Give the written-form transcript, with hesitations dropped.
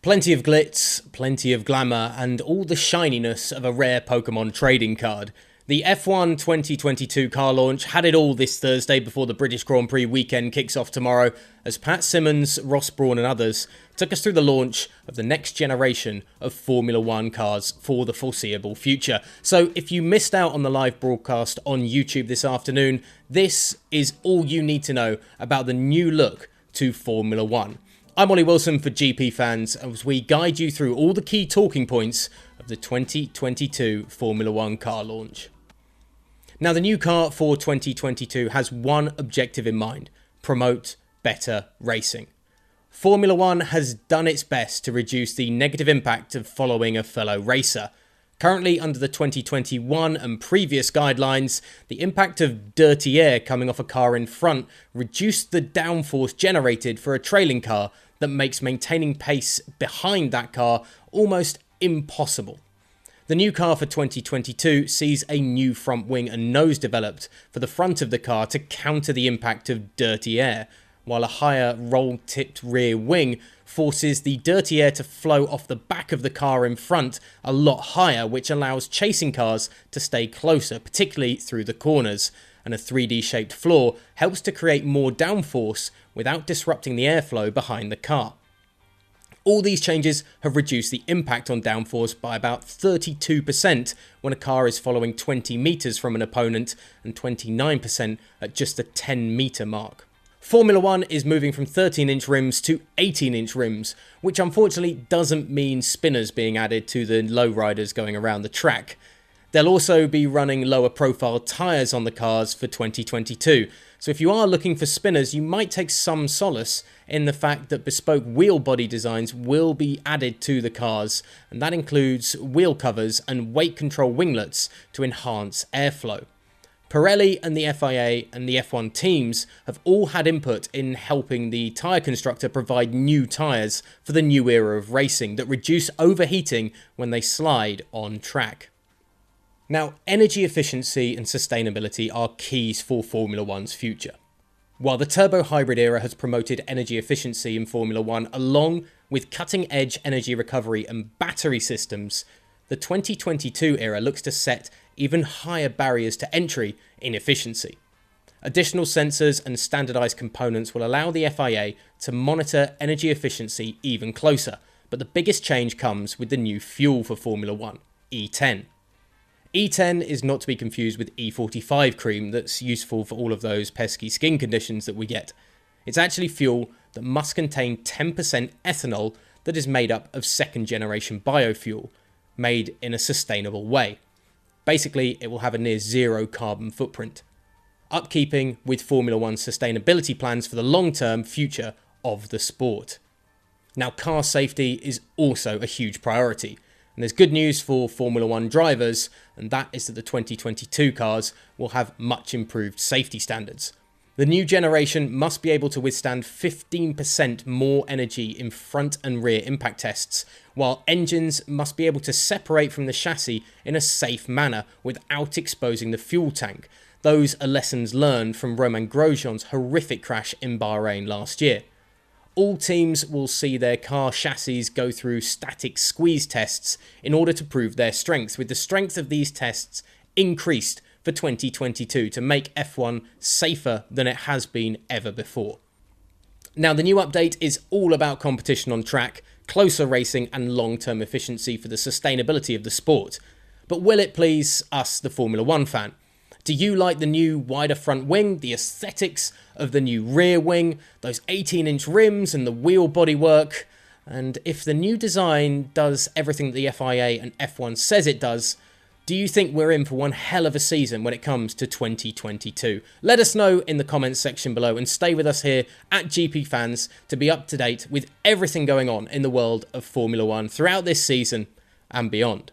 Plenty of glitz, plenty of glamour, and all the shininess of a rare Pokemon trading card. The F1 2022 car launch had it all this Thursday before the British Grand Prix weekend kicks off tomorrow, as Pat Simmons, Ross Brawn and others took us through the launch of the next generation of Formula One cars for the foreseeable future. So if you missed out on the live broadcast on YouTube this afternoon, this is all you need to know about the new look to Formula One. I'm Ollie Wilson for GPFans as we guide you through all the key talking points of the 2022 Formula One car launch. Now, the new car for 2022 has one objective in mind: promote better racing. Formula One has done its best to reduce the negative impact of following a fellow racer. Currently, under the 2021 and previous guidelines, the impact of dirty air coming off a car in front reduced the downforce generated for a trailing car that makes maintaining pace behind that car almost impossible. The new car for 2022 sees a new front wing and nose developed for the front of the car to counter the impact of dirty air, while a higher roll-tipped rear wing forces the dirty air to flow off the back of the car in front a lot higher, which allows chasing cars to stay closer, particularly through the corners. And a 3D shaped floor helps to create more downforce without disrupting the airflow behind the car. All these changes have reduced the impact on downforce by about 32% when a car is following 20 meters from an opponent and 29% at just the 10 meter mark. Formula One is moving from 13-inch rims to 18-inch rims, which unfortunately doesn't mean spinners being added to the lowriders going around the track. They'll also be running lower profile tyres on the cars for 2022, so if you are looking for spinners, you might take some solace in the fact that bespoke wheel body designs will be added to the cars, and that includes wheel covers and weight control winglets to enhance airflow. Pirelli and the FIA and the F1 teams have all had input in helping the tyre constructor provide new tyres for the new era of racing that reduce overheating when they slide on track. Now, energy efficiency and sustainability are keys for Formula One's future. While the turbo hybrid era has promoted energy efficiency in Formula One along with cutting-edge energy recovery and battery systems, the 2022 era looks to set even higher barriers to entry in efficiency. Additional sensors and standardized components will allow the FIA to monitor energy efficiency even closer, but the biggest change comes with the new fuel for Formula One, E10. E10 is not to be confused with E45 cream that's useful for all of those pesky skin conditions that we get. It's actually fuel that must contain 10% ethanol that is made up of second generation biofuel, made in a sustainable way. Basically, it will have a near zero carbon footprint, upkeeping with Formula One's sustainability plans for the long-term future of the sport. Now, car safety is also a huge priority. And there's good news for Formula One drivers, and that is that the 2022 cars will have much improved safety standards. The new generation must be able to withstand 15% more energy in front and rear impact tests, while engines must be able to separate from the chassis in a safe manner without exposing the fuel tank. Those are lessons learned from Romain Grosjean's horrific crash in Bahrain last year. All teams will see their car chassis go through static squeeze tests in order to prove their strength, with the strength of these tests increased for 2022 to make F1 safer than it has been ever before. Now, the new update is all about competition on track, closer racing and long-term efficiency for the sustainability of the sport. But will it please us, the Formula One fan? Do you like the new wider front wing, the aesthetics of the new rear wing, those 18-inch rims and the wheel bodywork? And if the new design does everything that the FIA and F1 says it does, do you think we're in for one hell of a season when it comes to 2022? Let us know in the comments section below and stay with us here at GPFans to be up to date with everything going on in the world of Formula One throughout this season and beyond.